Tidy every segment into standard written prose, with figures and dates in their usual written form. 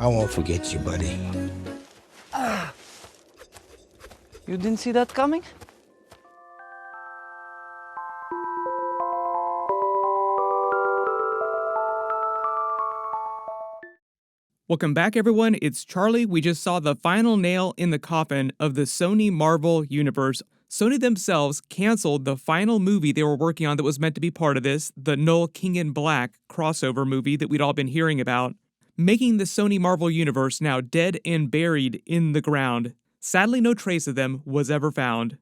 I won't forget you, buddy. You didn't see that coming? Welcome back, everyone. It's Charlie. We just saw the final nail in the coffin of the Sony Marvel universe. Sony themselves canceled the final movie they were working on that was meant to be part of this, the Knull King in Black crossover movie that we'd all been hearing about, making the Sony Marvel universe now dead and buried in the ground. Sadly, no trace of them was ever found.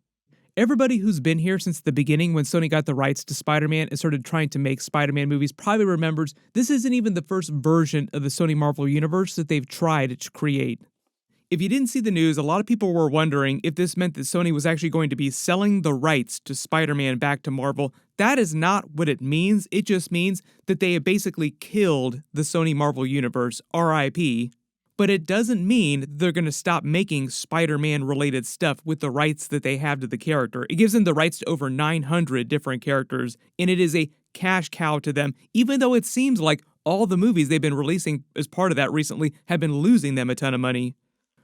Everybody who's been here since the beginning when Sony got the rights to Spider-Man and started trying to make Spider-Man movies probably remembers this isn't even the first version of the Sony Marvel universe that they've tried to create. If you didn't see the news, a lot of people were wondering if this meant that Sony was actually going to be selling the rights to Spider-Man back to Marvel. That is not what it means. It just means that they have basically killed the Sony Marvel universe, RIP. But it doesn't mean they're going to stop making Spider-Man related stuff with the rights that they have to the character. It gives them the rights to over 900 different characters, and it is a cash cow to them, even though it seems like all the movies they've been releasing as part of that recently have been losing them a ton of money.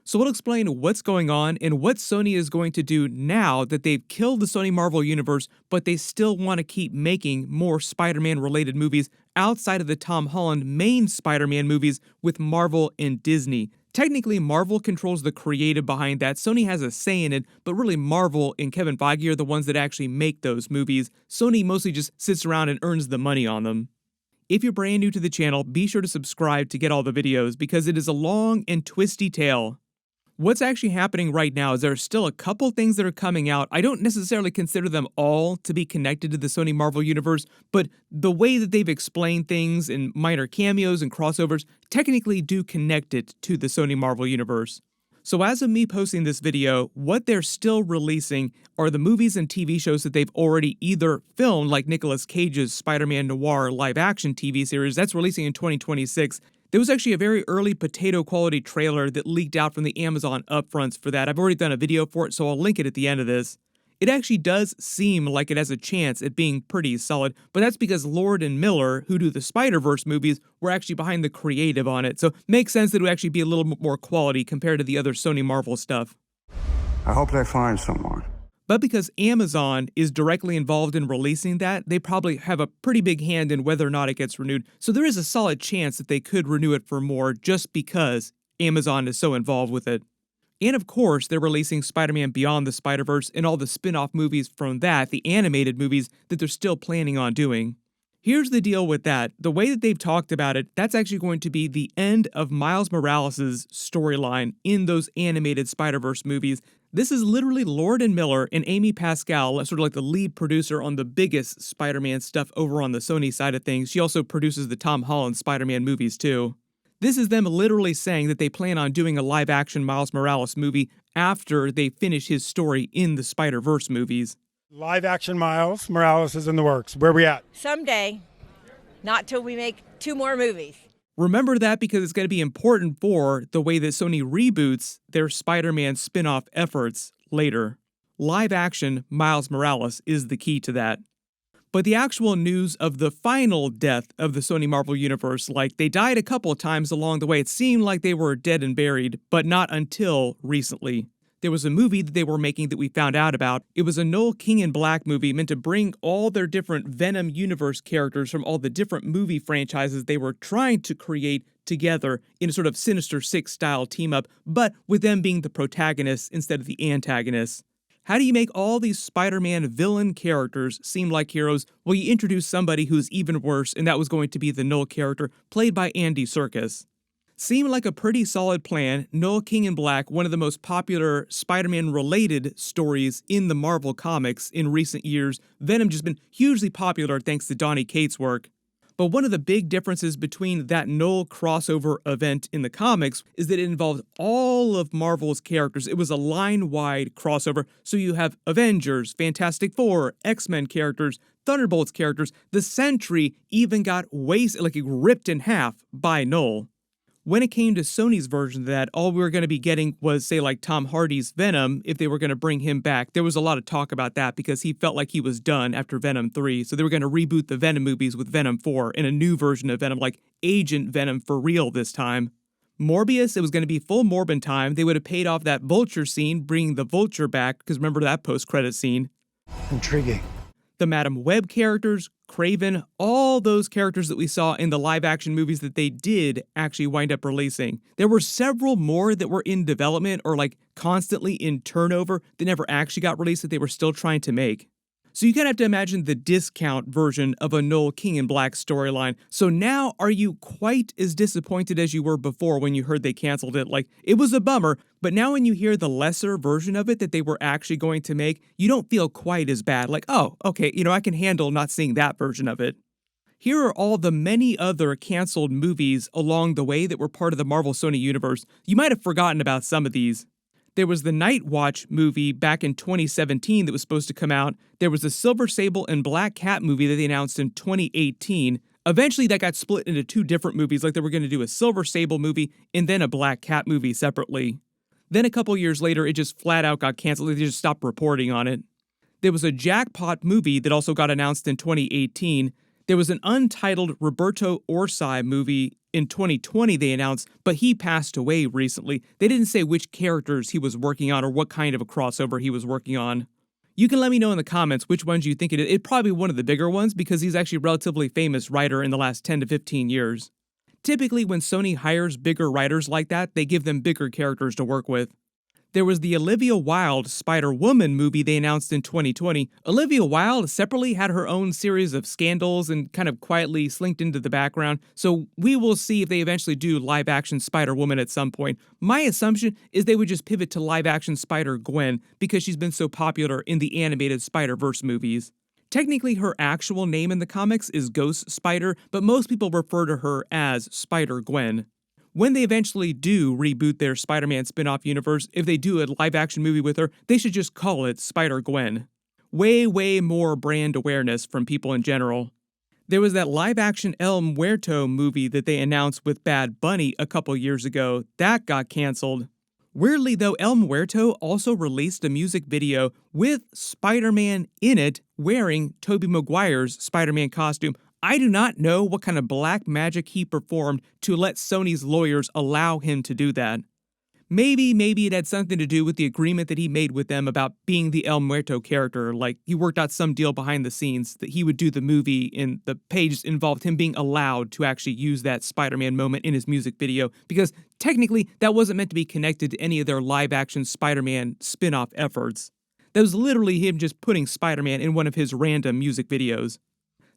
So we'll explain what's going on and what Sony is going to do now that they've killed the Sony Marvel universe, but they still want to keep making more Spider-Man related movies outside of the Tom Holland main Spider-Man movies with Marvel and Disney. Technically, Marvel controls the creative behind that. Sony has a say in it, but really Marvel and Kevin Feige are the ones that actually make those movies. Sony mostly just sits around and earns the money on them. If you're brand new to the channel, be sure to subscribe to get all the videos because it is a long and twisty tale. What's actually happening right now is there are still a couple things that are coming out. I don't necessarily consider them all to be connected to the Sony Marvel universe, but the way that they've explained things in minor cameos and crossovers technically do connect it to the Sony Marvel universe. So as of me posting this video, what they're still releasing are the movies and TV shows that they've already either filmed, like Nicolas Cage's Spider-Man Noir live-action TV series, that's releasing in 2026, There was actually a very early potato quality trailer that leaked out from the Amazon upfronts for that. I've already done a video for it, so I'll link it at the end of this. It actually does seem like it has a chance at being pretty solid, but that's because Lord and Miller, who do the Spider-Verse movies, were actually behind the creative on it, so it makes sense that it would actually be a little bit more quality compared to the other Sony Marvel stuff. I hope they find someone. But because Amazon is directly involved in releasing that, they probably have a pretty big hand in whether or not it gets renewed. So there is a solid chance that they could renew it for more just because Amazon is so involved with it. And of course, they're releasing Spider-Man Beyond the Spider-Verse and all the spin-off movies from that, the animated movies that they're still planning on doing. Here's the deal with that. The way that they've talked about it, that's actually going to be the end of Miles Morales' storyline in those animated Spider-Verse movies. This is literally Lord and Miller and Amy Pascal, sort of like the lead producer on the biggest Spider-Man stuff over on the Sony side of things. She also produces the Tom Holland Spider-Man movies too. This is them literally saying that they plan on doing a live-action Miles Morales movie after they finish his story in the Spider-Verse movies. Live-action Miles Morales is in the works. Where are we at? Someday. Not till we make 2 more movies. Remember that because it's going to be important for the way that Sony reboots their Spider-Man spin-off efforts later. Live-action Miles Morales is the key to that. But the actual news of the final death of the Sony Marvel Universe, like they died a couple of times along the way, it seemed like they were dead and buried, but not until recently. There was a movie that they were making that we found out about. It was a Knull King in Black movie meant to bring all their different Venom universe characters from all the different movie franchises they were trying to create together in a sort of Sinister Six style team up, but with them being the protagonists instead of the antagonists. How do you make all these Spider-Man villain characters seem like heroes? Well, you introduce somebody who's even worse, and that was going to be the Knull character, played by Andy Serkis. Seemed like a pretty solid plan. Knull King in Black, one of the most popular Spider-Man-related stories in the Marvel comics in recent years. Venom just been hugely popular thanks to Donny Cates' work. But one of the big differences between that Knull crossover event in the comics is that it involved all of Marvel's characters. It was a line-wide crossover, so you have Avengers, Fantastic Four, X-Men characters, Thunderbolts characters. The Sentry even got ripped in half by Knull. When it came to Sony's version of that, all we were going to be getting was, say, like Tom Hardy's Venom, if they were going to bring him back. There was a lot of talk about that because he felt like he was done after Venom 3, so they were going to reboot the Venom movies with Venom 4 and a new version of Venom, like Agent Venom for real this time. Morbius, it was going to be full Morbin time. They would have paid off that Vulture scene, bringing the Vulture back, because remember that post-credit scene. Intriguing. The Madam Web characters, Kraven, all those characters that we saw in the live-action movies that they did actually wind up releasing. There were several more that were in development or like constantly in turnover that never actually got released that they were still trying to make. So you kind of have to imagine the discount version of a Knull King in Black storyline. So now, are you quite as disappointed as you were before when you heard they canceled it? Like, it was a bummer, but now when you hear the lesser version of it that they were actually going to make, you don't feel quite as bad. Like, oh, okay, I can handle not seeing that version of it. Here are all the many other canceled movies along the way that were part of the Marvel Sony universe. You might have forgotten about some of these. There was the Night Watch movie back in 2017 that was supposed to come out. There was the Silver Sable and Black Cat movie that they announced in 2018. Eventually, that got split into two different movies, like they were going to do a Silver Sable movie and then a Black Cat movie separately. Then a couple years later, it just flat out got canceled. They just stopped reporting on it. There was a Jackpot movie that also got announced in 2018. There was an untitled Roberto Orci movie in 2020 they announced, but he passed away recently. They didn't say which characters he was working on or what kind of a crossover he was working on. You can let me know in the comments which ones you think it is. It's probably one of the bigger ones because he's actually a relatively famous writer in the last 10 to 15 years. Typically, when Sony hires bigger writers like that, they give them bigger characters to work with. There was the Olivia Wilde Spider-Woman movie they announced in 2020. Olivia Wilde separately had her own series of scandals and kind of quietly slinked into the background, so we will see if they eventually do live-action Spider-Woman at some point. My assumption is they would just pivot to live-action Spider-Gwen because she's been so popular in the animated Spider-Verse movies. Technically, her actual name in the comics is Ghost Spider, but most people refer to her as Spider-Gwen. When they eventually do reboot their Spider-Man spin-off universe, if they do a live-action movie with her, they should just call it Spider-Gwen. Way more brand awareness from people in general. There was that live-action El Muerto movie that they announced with Bad Bunny a couple years ago. That got canceled. Weirdly though, El Muerto also released a music video with Spider-Man in it wearing Tobey Maguire's Spider-Man costume. I do not know what kind of black magic he performed to let Sony's lawyers allow him to do that. Maybe it had something to do with the agreement that he made with them about being the El Muerto character, like he worked out some deal behind the scenes that he would do the movie and the page involved him being allowed to actually use that Spider-Man moment in his music video, because technically that wasn't meant to be connected to any of their live-action Spider-Man spin-off efforts. That was literally him just putting Spider-Man in one of his random music videos.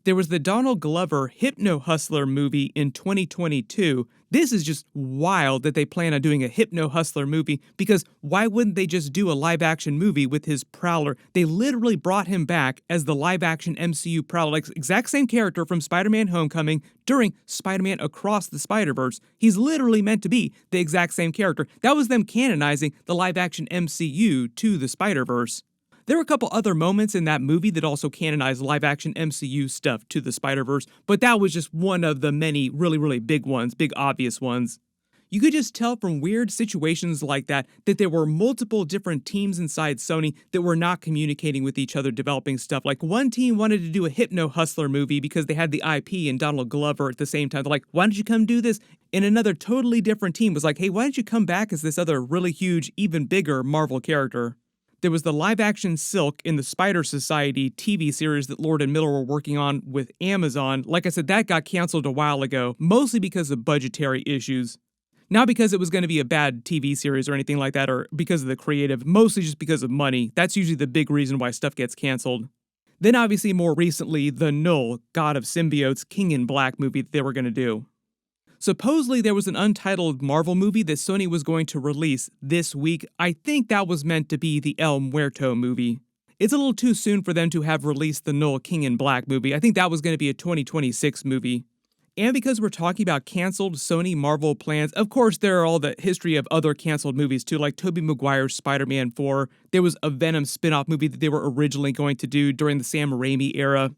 There was the Donald Glover Hypno Hustler movie in 2022. This is just wild that they plan on doing a Hypno Hustler movie, because why wouldn't they just do a live-action movie with his Prowler? They literally brought him back as the live-action MCU Prowler, like exact same character from Spider-Man Homecoming during Spider-Man Across the Spider-Verse. He's literally meant to be the exact same character. That was them canonizing the live-action MCU to the Spider-Verse. There were a couple other moments in that movie that also canonized live-action MCU stuff to the Spider-Verse, but that was just one of the many really big ones, big obvious ones. You could just tell from weird situations like that there were multiple different teams inside Sony that were not communicating with each other developing stuff. Like one team wanted to do a Hypno Hustler movie because they had the IP and Donald Glover at the same time. They're like, why don't you come do this? And another totally different team was like, hey, why don't you come back as this other really huge, even bigger Marvel character? There was the live-action Silk in the Spider Society TV series that Lord and Miller were working on with Amazon. Like I said, that got canceled a while ago, mostly because of budgetary issues. Not because it was going to be a bad TV series or anything like that, or because of the creative, mostly just because of money. That's usually the big reason why stuff gets canceled. Then obviously more recently, the Knull, God of Symbiotes, King in Black movie that they were going to do. Supposedly there was an untitled Marvel movie that Sony was going to release this week. I think that was meant to be the El Muerto movie. It's a little too soon for them to have released the Knull King in Black movie. I think that was going to be a 2026 movie. And because we're talking about canceled Sony Marvel plans, of course there are all the history of other canceled movies too, like Tobey Maguire's Spider-Man 4. There was a Venom spin-off movie that they were originally going to do during the Sam Raimi era.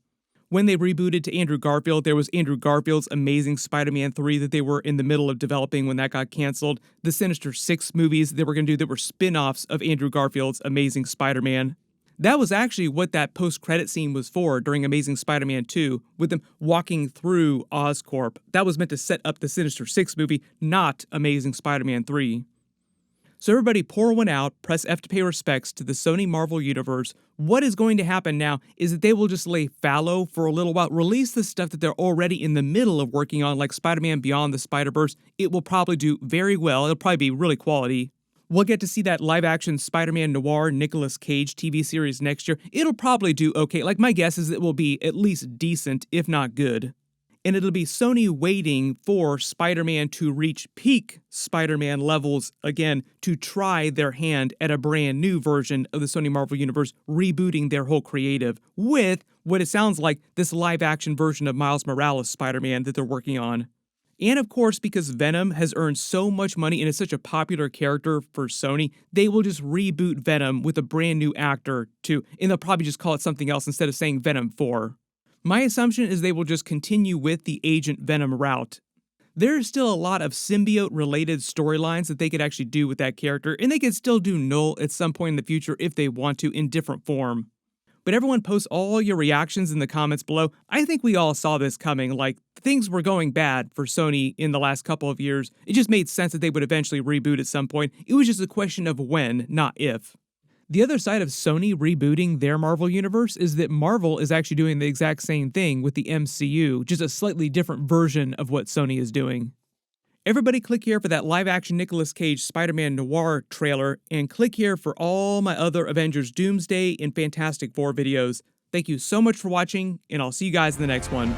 When they rebooted to Andrew Garfield, there was Andrew Garfield's Amazing Spider-Man 3 that they were in the middle of developing when that got canceled. The Sinister Six movies they were going to do that were spin-offs of Andrew Garfield's Amazing Spider-Man. That was actually what that post-credit scene was for during Amazing Spider-Man 2, with them walking through Oscorp. That was meant to set up the Sinister Six movie, not Amazing Spider-Man 3. So everybody pour one out, press F to pay respects to the Sony Marvel Universe. What is going to happen now is that they will just lay fallow for a little while, release the stuff that they're already in the middle of working on, like Spider-Man Beyond the Spider-Verse. It will probably do very well. It'll probably be really quality. We'll get to see that live-action Spider-Man Noir Nicolas Cage TV series next year. It'll probably do okay. Like, my guess is it will be at least decent, if not good. And it'll be Sony waiting for Spider-Man to reach peak Spider-Man levels again to try their hand at a brand new version of the Sony Marvel Universe, rebooting their whole creative with what it sounds like this live-action version of Miles Morales Spider-Man that they're working on. And of course, because Venom has earned so much money and is such a popular character for Sony, they will just reboot Venom with a brand new actor too, and they'll probably just call it something else instead of saying Venom 4. My assumption is they will just continue with the Agent Venom route. There's still a lot of symbiote-related storylines that they could actually do with that character, and they could still do Knull at some point in the future if they want to in different form. But everyone post all your reactions in the comments below. I think we all saw this coming, like, things were going bad for Sony in the last couple of years. It just made sense that they would eventually reboot at some point. It was just a question of when, not if. The other side of Sony rebooting their Marvel Universe is that Marvel is actually doing the exact same thing with the MCU, just a slightly different version of what Sony is doing. Everybody click here for that live-action Nicolas Cage Spider-Man Noir trailer, and click here for all my other Avengers Doomsday and Fantastic Four videos. Thank you so much for watching, and I'll see you guys in the next one.